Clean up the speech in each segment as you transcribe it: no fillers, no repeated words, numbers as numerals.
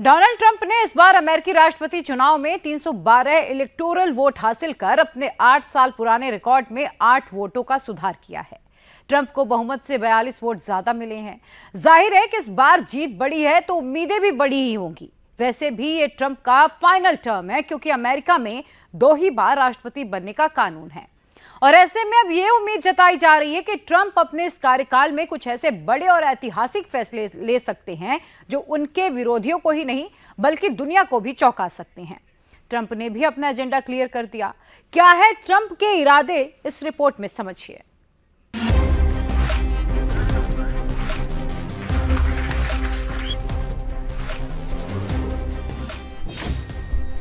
Donald Trump ने इस बार अमेरिकी राष्ट्रपति चुनाव में 312 इलेक्टोरल वोट हासिल कर अपने 8 साल पुराने रिकॉर्ड में 8 वोटों का सुधार किया है। ट्रंप को बहुमत से 42 वोट ज्यादा मिले हैं। जाहिर है कि इस बार जीत बड़ी है तो उम्मीदें भी बड़ी ही होंगी। वैसे भी ये ट्रंप का फाइनल टर्म है क्योंकि अमेरिका में 2 ही बार राष्ट्रपति बनने का कानून है और ऐसे में अब ये उम्मीद जताई जा रही है कि ट्रंप अपने इस कार्यकाल में कुछ ऐसे बड़े और ऐतिहासिक फैसले ले सकते हैं जो उनके विरोधियों को ही नहीं बल्कि दुनिया को भी चौंका सकते हैं। ट्रंप ने भी अपना एजेंडा क्लियर कर दिया। क्या है ट्रंप के इरादे, इस रिपोर्ट में समझिए।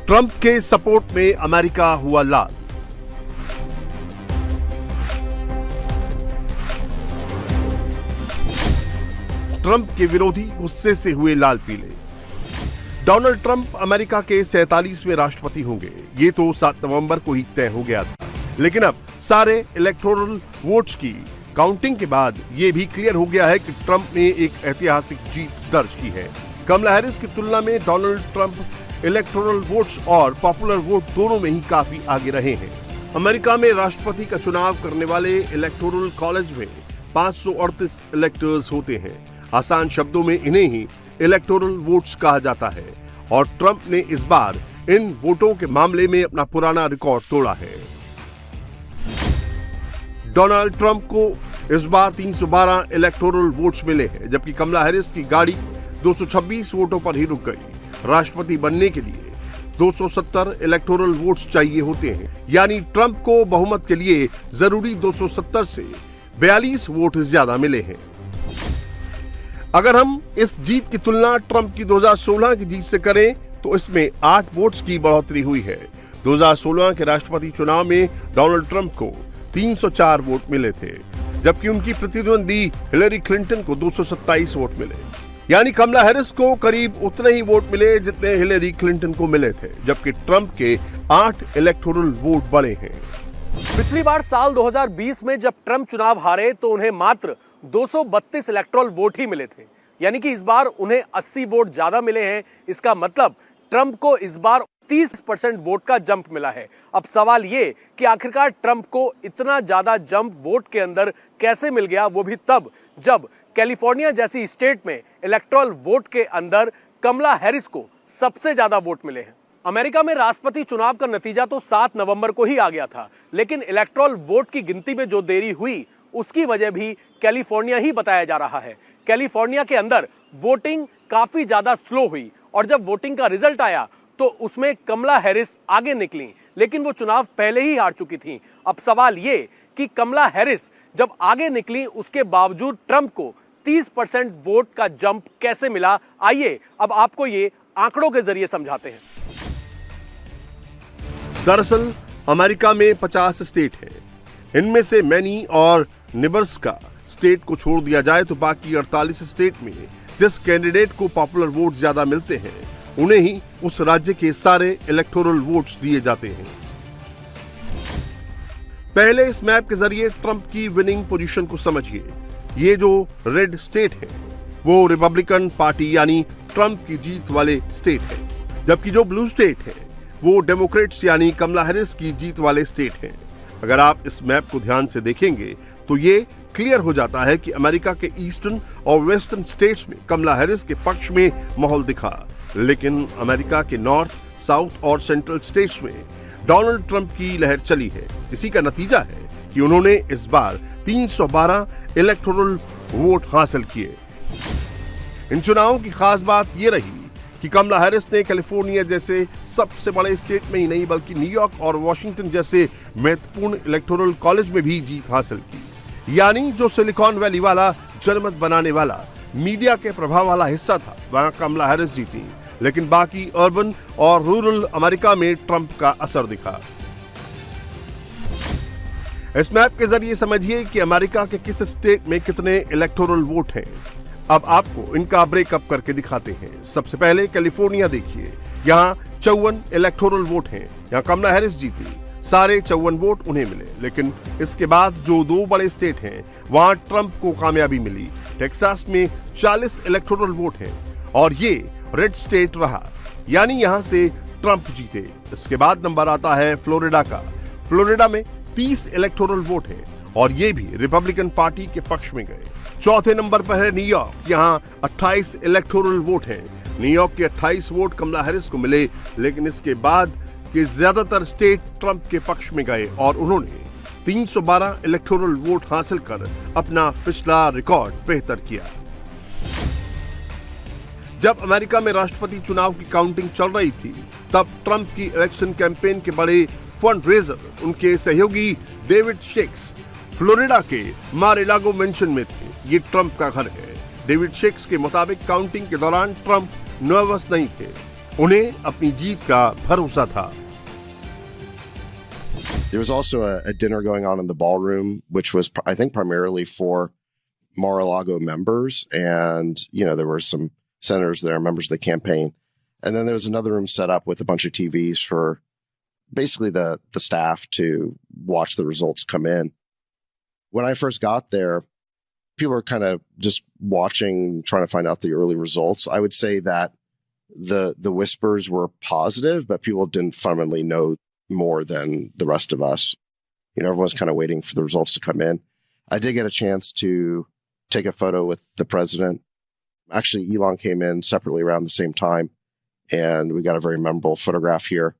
ट्रंप के सपोर्ट में अमेरिका हुआ लाल। ट्रंप के विरोधी गुस्से से हुए लाल पीले। डोनाल्ड ट्रंप अमेरिका के 47वें राष्ट्रपति होंगे, ये तो 7 नवंबर को ही तय हो गया था। लेकिन अब सारे इलेक्टोरल वोट्स की काउंटिंग के बाद ये भी क्लियर हो गया है कि ट्रंप ने एक ऐतिहासिक जीत दर्ज की है। कमला हैरिस की तुलना में डोनाल्ड ट्रंप इलेक्टोरल वोट्स और पॉपुलर वोट दोनों में ही काफी आगे रहे हैं। अमेरिका में राष्ट्रपति का चुनाव करने वाले इलेक्टोरल कॉलेज में 538 इलेक्टर्स होते हैं। आसान शब्दों में इन्हें ही इलेक्टोरल वोट्स कहा जाता है और ट्रंप ने इस बार इन वोटों के मामले में अपना पुराना रिकॉर्ड तोड़ा है। डोनाल्ड ट्रंप को इस बार 312 इलेक्टोरल वोट्स मिले हैं, जबकि कमला हैरिस की गाड़ी 226 वोटों पर ही रुक गई। राष्ट्रपति बनने के लिए 270 इलेक्टोरल वोट्स चाहिए होते हैं, यानी ट्रंप को बहुमत के लिए जरूरी 270 से 42 वोट ज्यादा मिले हैं। अगर हम इस जीत की तुलना ट्रंप की 2016 की जीत से करें तो इसमें 8 वोट्स की बढ़ोतरी हुई है। 2016 के राष्ट्रपति चुनाव में डोनाल्ड ट्रंप को 304 वोट मिले थे, जबकि उनकी प्रतिद्वंदी हिलेरी क्लिंटन को 227 वोट मिले। यानी कमला हैरिस को करीब उतने ही वोट मिले जितने हिलेरी क्लिंटन को मिले थे, जबकि ट्रंप के 8 इलेक्टोरल वोट बढ़े हैं। पिछली बार साल 2020 में जब ट्रंप चुनाव हारे तो उन्हें मात्र 232 इलेक्टोरल वोट ही मिले थे, यानी कि इस बार उन्हें 80 वोट ज्यादा मिले हैं। इसका मतलब ट्रंप को इस बार 30% वोट का जंप मिला है। अब सवाल ये कि आखिरकार ट्रंप को इतना ज्यादा जंप वोट के अंदर कैसे मिल गया, वो भी तब जब कैलिफोर्निया जैसी स्टेट में इलेक्टोरल वोट के अंदर कमला हैरिस को सबसे ज्यादा वोट मिले हैं। अमेरिका में राष्ट्रपति चुनाव का नतीजा तो 7 नवंबर को ही आ गया था, लेकिन इलेक्टोरल वोट की गिनती में जो देरी हुई उसकी वजह भी कैलिफोर्निया ही बताया जा रहा है। कैलिफोर्निया के अंदर वोटिंग काफी ज्यादा स्लो हुई और जब वोटिंग का रिजल्ट आया तो उसमें कमला हैरिस आगे निकली, लेकिन वो चुनाव पहले ही हार चुकी थी। अब सवाल ये कि कमला हैरिस जब आगे निकली उसके बावजूद ट्रंप को 30% वोट का जंप कैसे मिला, आइए अब आपको ये आंकड़ों के जरिए समझाते हैं। दरअसल अमेरिका में 50 स्टेट हैं। इनमें से मैनी और नेब्रास्का स्टेट को छोड़ दिया जाए तो बाकी 48 स्टेट में जिस कैंडिडेट को पॉपुलर वोट ज्यादा मिलते हैं उन्हें ही उस राज्य के सारे इलेक्टोरल वोट्स दिए जाते हैं। पहले इस मैप के जरिए ट्रंप की विनिंग पोजीशन को समझिए। ये जो रेड स्टेट है वो रिपब्लिकन पार्टी यानी ट्रंप की जीत वाले स्टेट है, जबकि जो ब्लू स्टेट है वो डेमोक्रेट्स यानी कमला हैरिस की जीत वाले स्टेट हैं। अगर आप इस मैप को ध्यान से देखेंगे तो ये क्लियर हो जाता है कि अमेरिका के ईस्टर्न और वेस्टर्न स्टेट्स में कमला हैरिस के पक्ष में माहौल दिखा, लेकिन अमेरिका के नॉर्थ, साउथ और सेंट्रल स्टेट्स में डोनाल्ड ट्रंप की लहर चली है। इसी का नतीजा है कि उन्होंने इस बार 312 इलेक्टोरल वोट हासिल किए। इन चुनावों की खास बात यह रही कि कमला हैरिस ने कैलिफोर्निया जैसे सबसे बड़े स्टेट में ही नहीं बल्कि न्यूयॉर्क और वॉशिंगटन जैसे महत्वपूर्ण इलेक्टोरल कॉलेज में भी जीत हासिल की। यानी जो सिलिकॉन वैली वाला जनमत बनाने वाला मीडिया के प्रभाव वाला हिस्सा था वहां कमला हैरिस जीती, लेकिन बाकी अर्बन और रूरल अमेरिका में ट्रंप का असर दिखा। इस मैप के जरिए समझिए कि अमेरिका के किस स्टेट में कितने इलेक्टोरल वोट हैं। अब आपको इनका ब्रेकअप करके दिखाते हैं। सबसे पहले कैलिफोर्निया देखिए, यहाँ 54 इलेक्टोरल वोट हैं। यहाँ कमला हैरिस जीती, सारे 54 वोट उन्हें मिले, लेकिन इसके बाद जो 2 बड़े स्टेट हैं वहां ट्रंप को कामयाबी मिली। टेक्सास में 40 इलेक्टोरल वोट हैं और ये रेड स्टेट रहा, यानी यहां से ट्रंप जीते। इसके बाद नंबर आता है फ्लोरिडा का। फ्लोरिडा में 30 इलेक्टोरल वोट है और ये भी रिपब्लिकन पार्टी के पक्ष में गए। चौथे नंबर पर है न्यूयॉर्क, यहाँ 28 इलेक्टोरल वोट हैं। न्यूयॉर्क के 28 वोट कमला हैरिस को मिले, लेकिन इसके बाद के ज्यादातर स्टेट ट्रंप के पक्ष में गए और उन्होंने 312 इलेक्टोरल वोट हासिल कर अपना पिछला रिकॉर्ड बेहतर किया। जब अमेरिका में राष्ट्रपति चुनाव की काउंटिंग चल रही थी, तब ट्रंप की इलेक्शन कैंपेन के बड़े फंड रेजर उनके सहयोगी डेविड शेक्स फ्लोरिडा के मार-ए-लागो मेंशन में थे। ये ट्रंप का घर है। डेविड शेक्स के मुताबिक काउंटिंग के दौरान ट्रंप नर्वस नहीं थे, उन्हें अपनी जीत का भरोसा था। There was also a dinner going on in the ballroom, which was, I think, primarily for Mar-a-Lago members. And, there were some senators there, members of the campaign. And then there was another room set up with a bunch of TVs for basically the staff to watch the results come in. When I first got there, people were kind of just watching, trying to find out the early results. I would say that the whispers were positive, but people didn't fundamentally know more than the rest of us. Everyone was kind of waiting for the results to come in. I did get a chance to take a photo with the president. Actually, Elon came in separately around the same time, and we got a very memorable photograph here.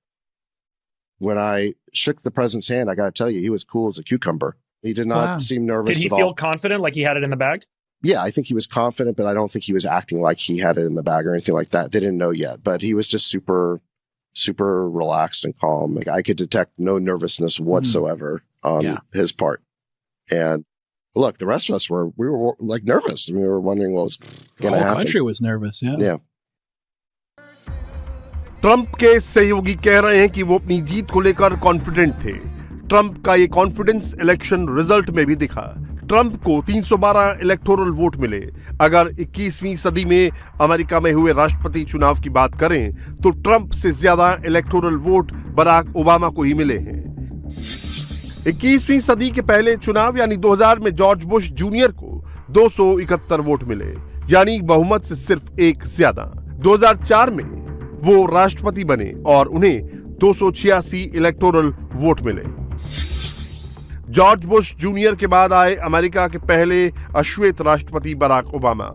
When I shook the president's hand, I got to tell you, he was cool as a cucumber. He did not seem nervous at all. Did he feel confident, like he had it in the bag? Yeah, I think he was confident, but I don't think he was acting like he had it in the bag or anything like that. They didn't know yet, but he was just super, super relaxed and calm. Like I could detect no nervousness whatsoever on his part. And look, the rest of us we were like nervous. We were wondering what was going to happen. The whole country was nervous. Yeah. Trump के सहयोगी कह रहे हैं कि वो अपनी जीत को लेकर कॉन्फिडेंट थे। ट्रंप का ये कॉन्फिडेंस इलेक्शन रिजल्ट में भी दिखा। ट्रंप को 312 इलेक्टोरल वोट मिले। अगर 21वीं सदी में अमेरिका में हुए राष्ट्रपति चुनाव की बात करें, तो ट्रंप से ज्यादा इलेक्टोरल वोट बराक ओबामा को ही मिले हैं। 21वीं सदी के पहले चुनाव यानी 2000 में जॉर्ज बुश जूनियर को 271 वोट मिले, यानी बहुमत से सिर्फ एक ज्यादा। 2004 में वो राष्ट्रपति बने और उन्हें 286 इलेक्टोरल वोट मिले। जॉर्ज बुश जूनियर के बाद आए अमेरिका के पहले अश्वेत राष्ट्रपति बराक ओबामा।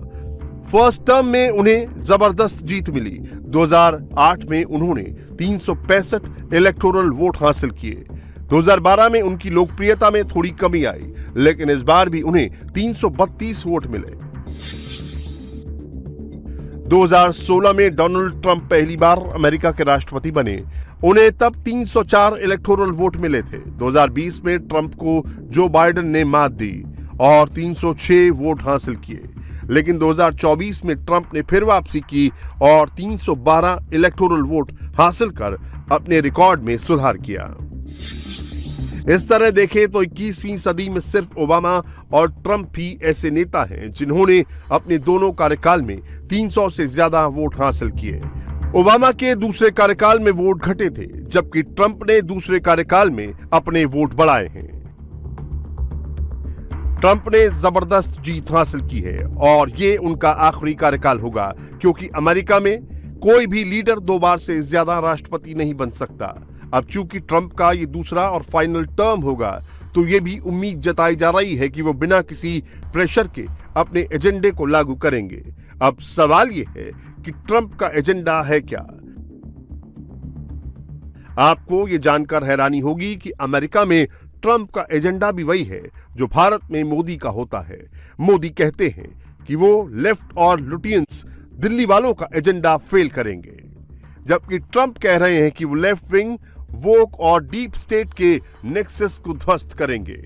फर्स्ट टर्म में उन्हें जबरदस्त जीत मिली। 2008 में उन्होंने 365 इलेक्टोरल वोट हासिल किए। 2012 में उनकी लोकप्रियता में थोड़ी कमी आई, लेकिन इस बार भी उन्हें 332 वोट मिले। 2016 में डोनाल्ड ट्रंप पहली बार अमेरिका के राष्ट्रपति बने। उन्हें तब 304 इलेक्टोरल वोट मिले थे। 2020 में ट्रंप को जो बाइडेन ने मात दी और 306 वोट हासिल किए, लेकिन 2024 में ट्रंप ने फिर वापसी की और 312 इलेक्टोरल वोट हासिल कर अपने रिकॉर्ड में सुधार किया। इस तरह देखें तो 21वीं सदी में सिर्फ ओबामा और ट्रंप ही ऐसे नेता हैं जिन्होंने अपने दोनों कार्यकाल में 300 से ज्यादा वोट हासिल किए। ओबामा के दूसरे कार्यकाल में वोट घटे थे, जबकि ट्रंप ने दूसरे कार्यकाल में अपने वोट बढ़ाए हैं। ट्रंप ने जबरदस्त जीत हासिल की है और ये उनका आखिरी कार्यकाल होगा, क्योंकि अमेरिका में कोई भी लीडर 2 बार से ज्यादा राष्ट्रपति नहीं बन सकता। अब चूंकि ट्रंप का ये दूसरा और फाइनल टर्म होगा, तो ये भी उम्मीद जताई जा रही है कि वो बिना किसी प्रेशर के अपने एजेंडे को लागू करेंगे। अब सवाल ये है कि ट्रंप का एजेंडा है क्या? आपको ये जानकर हैरानी होगी कि अमेरिका में ट्रंप का एजेंडा भी वही है जो भारत में मोदी का होता है। मोदी कहते हैं कि वो लेफ्ट और लुटियंस दिल्ली वालों का एजेंडा फेल करेंगे, जबकि ट्रंप कह रहे हैं कि वो लेफ्ट विंग, वोक और डीप स्टेट के नेक्सस को ध्वस्त करेंगे।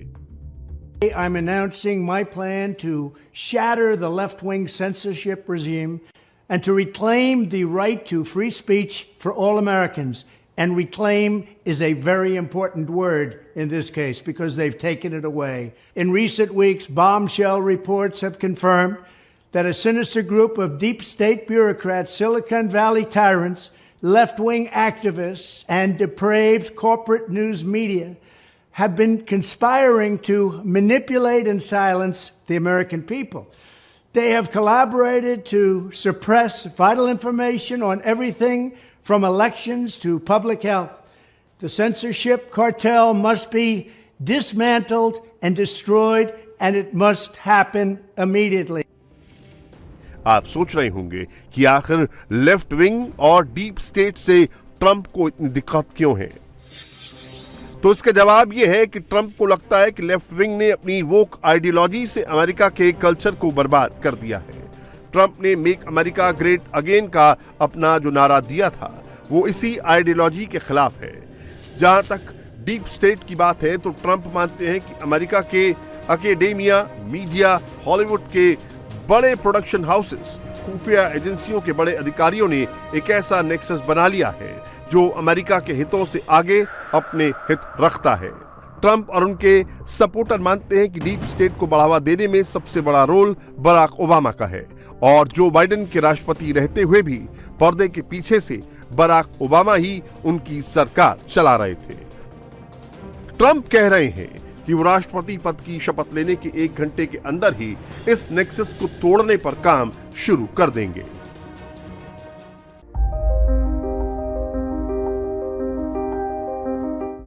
I'm announcing my plan to shatter the left-wing censorship regime and to reclaim the right to free speech for all Americans. And reclaim is a very important word in this case because they've taken it away. In recent weeks, bombshell reports have confirmed that a sinister group of deep state bureaucrats, Silicon Valley tyrants, left-wing activists, and depraved corporate news media have been conspiring to manipulate and silence the American people. They have collaborated to suppress vital information on everything from elections to public health. The censorship cartel must be dismantled and destroyed, and it must happen immediately. आप सोच रहे होंगे कि आखिर left wing और deep state से Trump को इतनी दिक्कत क्यों है। तो इसका जवाब यह है कि ट्रंप को लगता है कि लेफ्ट विंग ने अपनी वोक आइडियोलॉजी से अमेरिका के कल्चर को बर्बाद कर दिया है। ट्रंप ने मेक अमेरिका ग्रेट अगेन का अपना जो नारा दिया था वो इसी आइडियोलॉजी के खिलाफ है। जहां तक डीप स्टेट की बात है तो ट्रंप मानते हैं कि अमेरिका के एकेडेमिया, मीडिया, हॉलीवुड के बड़े प्रोडक्शन हाउसेस, खुफिया एजेंसियों के बड़े अधिकारियों ने एक ऐसा नेक्सस बना लिया है जो अमेरिका के हितों से आगे अपने हित रखता है। ट्रंप और उनके सपोर्टर मानते हैं कि डीप स्टेट को बढ़ावा देने में सबसे बड़ा रोल बराक ओबामा का है और जो बाइडेन के राष्ट्रपति रहते हुए भी पर्दे के पीछे से बराक ओबामा ही उनकी सरकार चला रहे थे। ट्रंप कह रहे हैं कि वो राष्ट्रपति पद की शपथ लेने के 1 घंटे के अंदर ही इस नेक्सस को तोड़ने पर काम शुरू कर देंगे।